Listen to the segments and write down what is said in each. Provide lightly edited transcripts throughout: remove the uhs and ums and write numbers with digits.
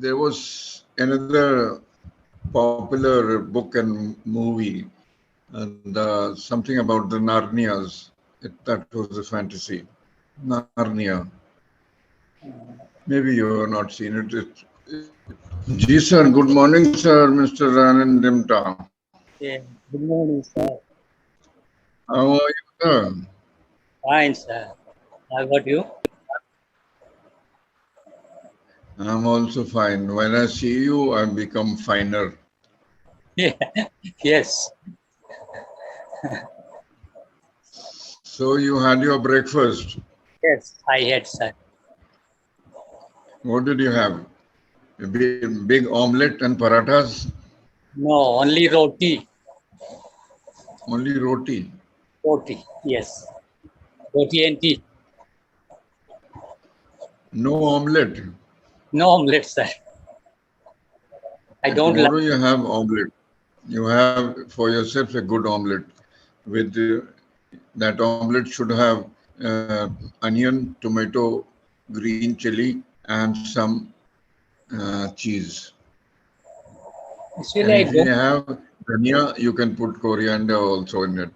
There was another popular book and movie, and something about the Narnias. That was a fantasy. Narnia. Maybe you have not seen it. Ji sir, good morning, sir, Mr. Anand Dimta. Yeah, good morning, sir. How are you, sir? Fine, sir. How about you? I'm also fine. When I see you, I become finer. Yeah. Yes. So you had your breakfast. Yes, I had, sir. What did you have? A big omelette and parathas? No, only roti. Only roti? Roti, yes. Roti and tea. No omelette? No omelette, sir. I don't Tomorrow like. you have omelette. You have for yourself a good omelette. With that omelette should have onion, tomato, green chili, and some cheese. Actually, And I if you don't. have dhania, you can put coriander also in it.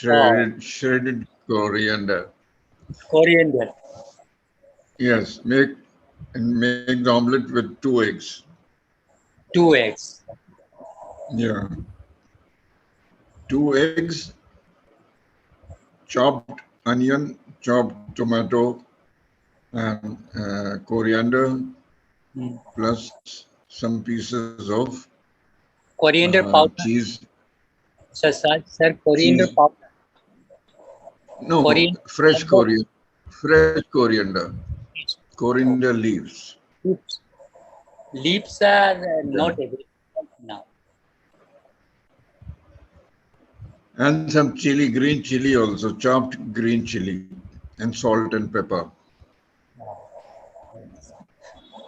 Oh, Shredded coriander. coriander. Yes, make the omelette with 2 eggs. 2 eggs. Yeah, 2 eggs, chopped onion, chopped tomato, and coriander, Hmm. plus some pieces of Coriander powder. cheese. Sir, coriander Cheese. powder. No, Coriander fresh powder. coriander. Fresh coriander. Oh, Coriander leaves. leaves. Leaves are Yeah. not available now. And some chili, green chili also, chopped green chili, and salt and pepper.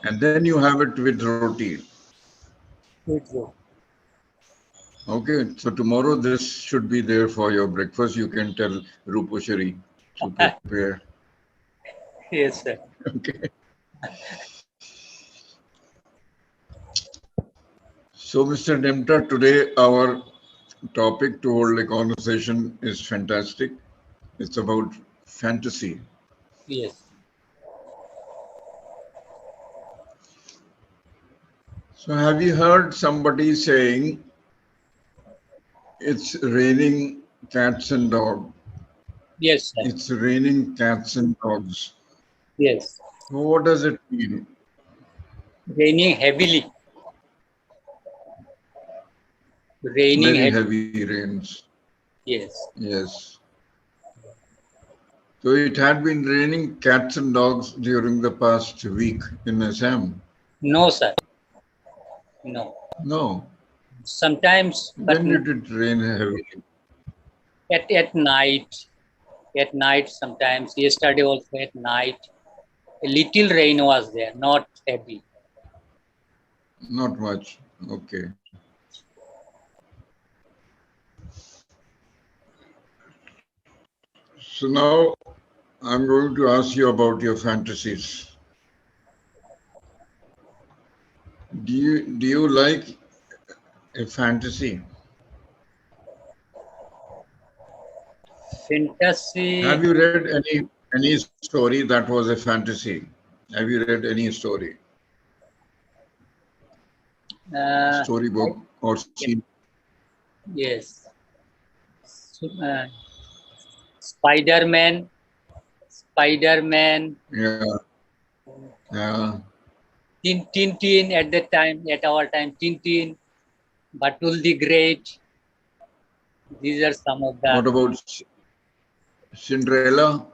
And then you have it with roti. Good, good. Okay, so tomorrow this should be there for your breakfast. You can tell Rupushari to prepare. Yes, sir. Okay. So, Mr. Demta, today our topic to hold a conversation is fantastic. It's about fantasy. Yes. So, have you heard somebody saying it's raining cats and dogs? Yes, sir. It's raining cats and dogs. Yes. So what does it mean? Raining heavily. Raining Very heavily. heavy rains. Yes. Yes. So it had been raining cats and dogs during the past week in Assam. No, sir. No. No. Sometimes, but When did it rain heavily? at night. At night, sometimes. Yesterday also at night. A little rain was there, not heavy. Not much. Okay. So now I'm going to ask you about your fantasies. Do you like a fantasy? Fantasy. Have you read any story that was a fantasy? Have you read any story? Storybook or seen? Yes. Uh, Spider-Man. Spider-Man. Yeah. Yeah. Tintin at that time, at our time, Tintin, Batul the Great. These are some of the. What about Cinderella?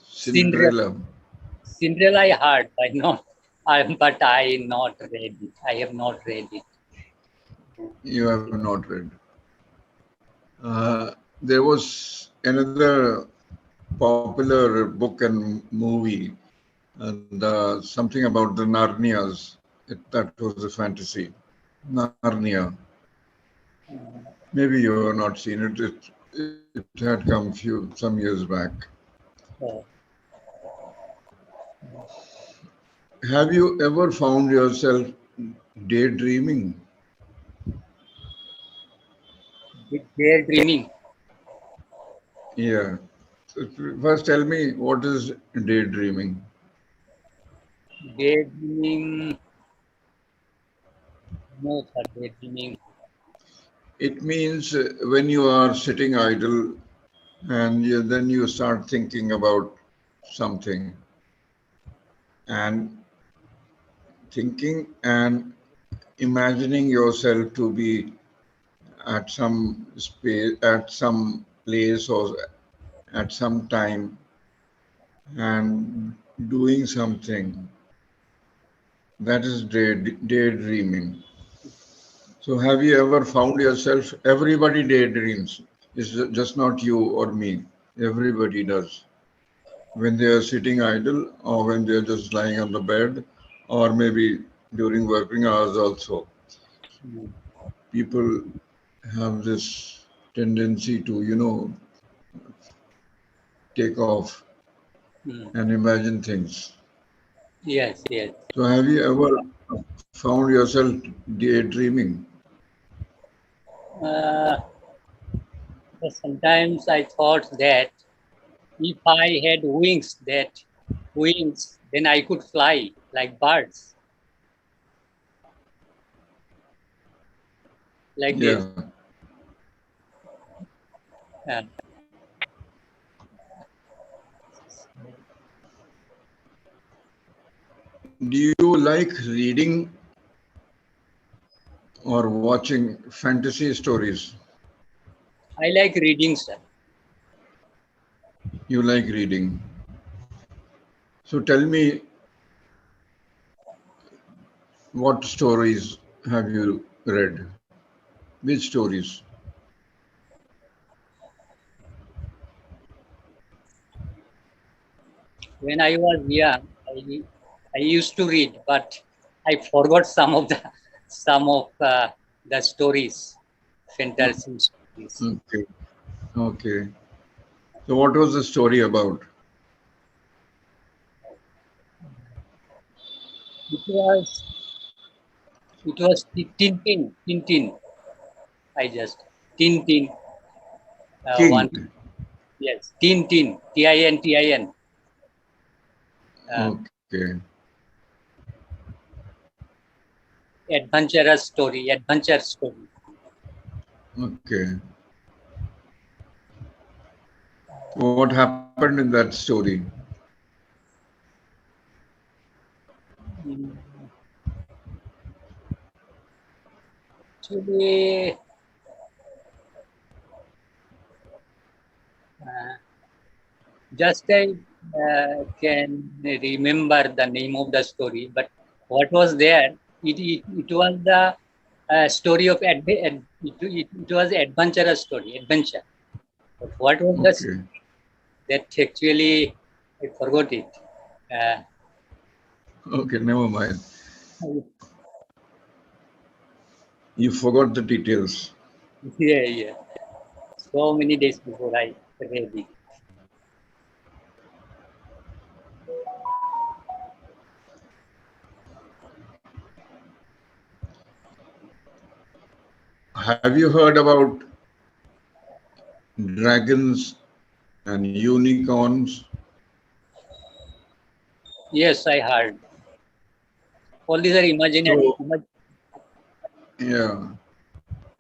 Cinderella. Cinderella I heard, but I not read it. I have not read it. You have not read. There was another popular book and movie, and something about the Narnias. That was a fantasy. Narnia. Maybe you have not seen it. It had come some years back. Oh. Have you ever found yourself daydreaming? Daydreaming. Yeah. So first, tell me what is daydreaming? Daydreaming. No, sir. Daydreaming. It means when you are sitting idle and then you start thinking about something and thinking and imagining yourself to be at some space, at some place, or at some time and doing something. That is daydreaming. So, have you ever found yourself? Everybody daydreams. It's just not you or me. Everybody does. When they are sitting idle, or when they are just lying on the bed, or maybe during working hours also. Mm. People have this tendency to, take off Mm. and imagine things. Yes, yes. So, have you ever found yourself daydreaming? Uh, Sometimes I thought that if I had wings, then I could fly like birds, like this. Yeah. Uh, Do you like reading or watching fantasy stories? I like reading, sir. You like reading. So, tell me what stories have you read? Which stories? When I was young, I used to read, but I forgot some of the stories, fantasy stories. Okay. Okay. So, what was the story about? It was Tintin. Tintin. I just Tintin. One, King. yes, Tintin. Tintin. Uh, Okay. Adventurous story. Adventure story. Okay. What happened in that story? Mm, Actually, uh, just I can remember the name of the story, but what was there? It was the story of it was adventurous story, adventure. But what was the Okay. that actually I forgot it. Uh, Okay. Never mind. You forgot the details. yeah, yeah. So many days before I read it. Have you heard about dragons and unicorns? Yes, I heard. All these are imaginary, So, yeah.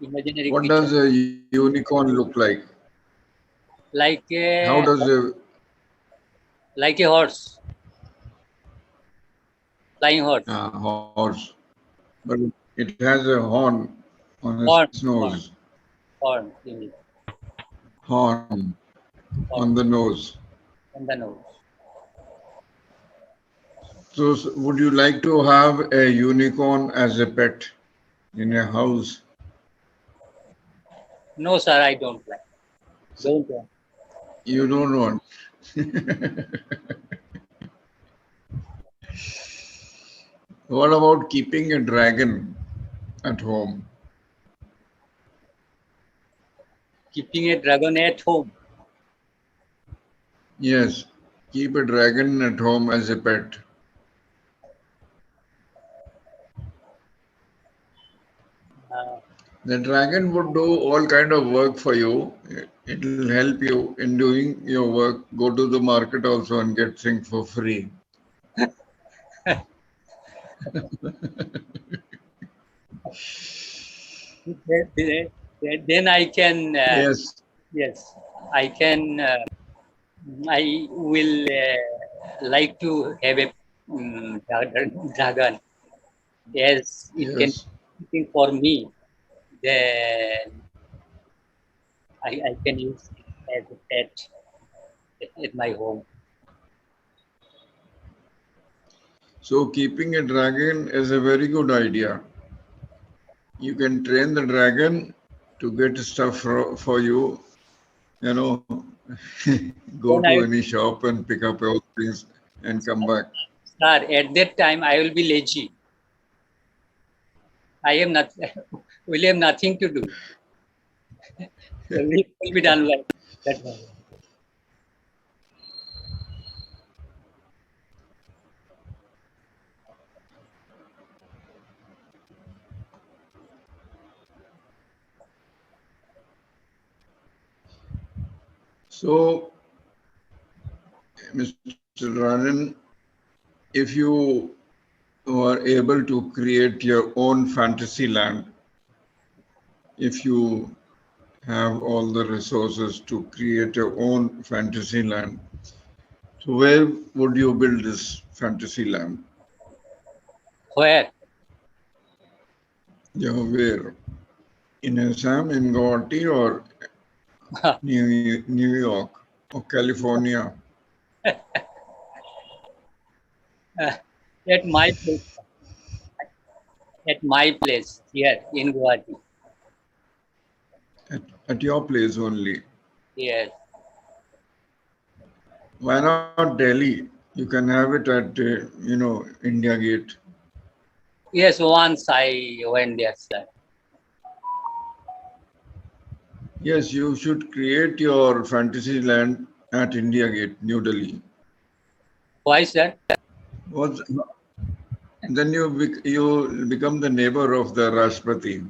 imaginary What creatures, does a unicorn look like? like How a does a like a horse, flying horse, horse, but it has a horn on its horn, nose, horn, horn, you mean, horn on the horn nose. on the nose. So, would you like to have a unicorn as a pet in a house? No, sir, I don't like. Don't want. You don't want. What about keeping a dragon at home? Keeping a dragon at home. Yes, keep a dragon at home as a pet. The dragon would do all kind of work for you. It will help you in doing your work. Go to the market also and get things for free. Then I can, Yes, yes, I can, I will like to have a dragon. Yes, it can yes. be something for me. Then I can use it as a pet at my home. So keeping a dragon is a very good idea. You can train the dragon to get stuff for you. You know, go Then to I, any shop and pick up all things and come back. sir, at that time I will be lazy. I am not, will have nothing to do. Everything will be done by that one. So, Mr. Ranan, if you were able to create your own fantasy land, if you have all the resources to create your own fantasy land, so where would you build this fantasy land? Where? Where? In Assam, in Guwahati, or New York, or California? At my place, here in Guwahati. At your place only. Yes. Why not Delhi? You can have it at, India Gate. Yes, once I went there, sir. Yes, you should create your fantasy land at India Gate, New Delhi. Why, sir? What's, then you become the neighbor of the Rashtrapati,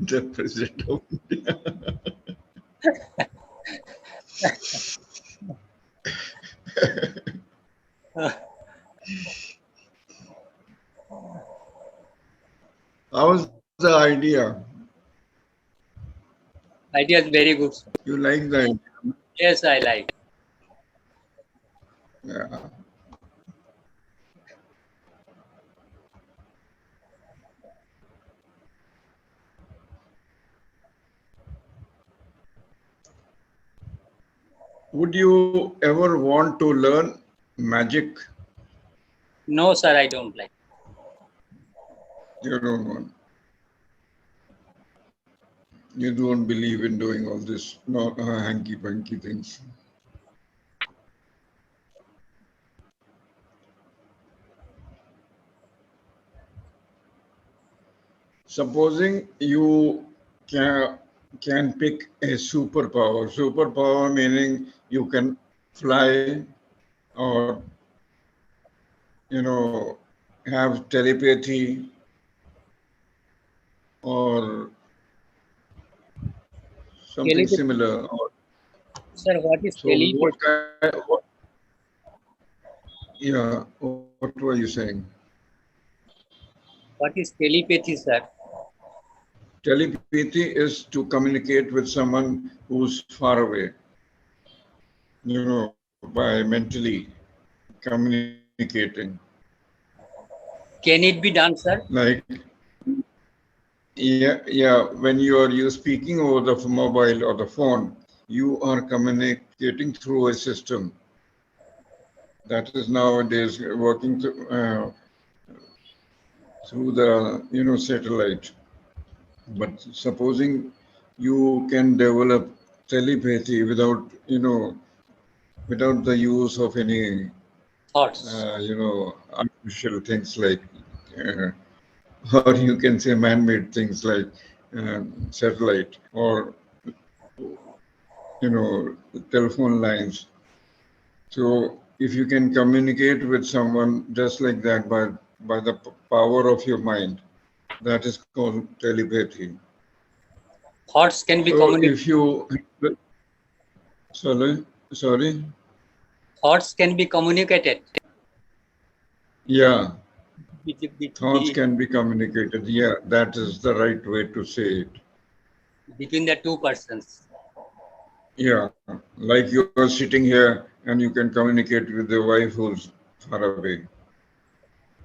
the president of India. How's the idea? Idea is very good, sir. You like the idea? Yes, I like. Yeah. Would you ever want to learn magic? No, sir, I don't like. You don't want. You don't believe in doing all this, not hanky-panky things. Supposing you can, can pick a superpower. Superpower meaning you can fly or, have telepathy or something Telepathy. similar. Sir, what is So what telepathy? kind, yeah, what were you saying? What is telepathy, sir? Telepathy is to communicate with someone who's far away, by mentally communicating. Can it be done, sir? Like, yeah, when you speaking over the mobile or the phone, you are communicating through a system that is nowadays working through the satellite. But supposing you can develop telepathy without the use of any Thoughts. artificial things like, uh, or you can say man-made things like satellite or telephone lines. So if you can communicate with someone just like that by the power of your mind, that is called telepathy. Thoughts can be So communicated. if you, sorry, Thoughts can be communicated yeah, thoughts be- can be communicated. Yeah, that is the right way to say it. between the two persons. Yeah, like you are sitting here and you can communicate with the wife who's far away.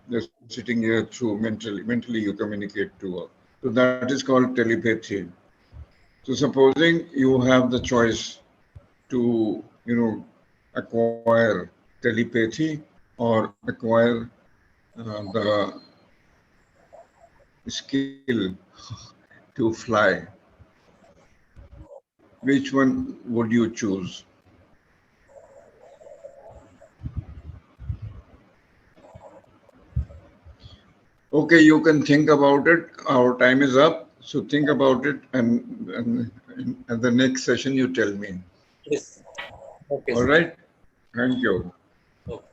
They're sitting here through mentally you communicate to her. So that is called telepathy. So supposing you have the choice to, acquire telepathy or acquire the skill to fly, which one would you choose? Okay, you can think about it. Our time is up. So think about it, and at the next session, you tell me. Yes. Okay, All sir. right. Thank you. Okay.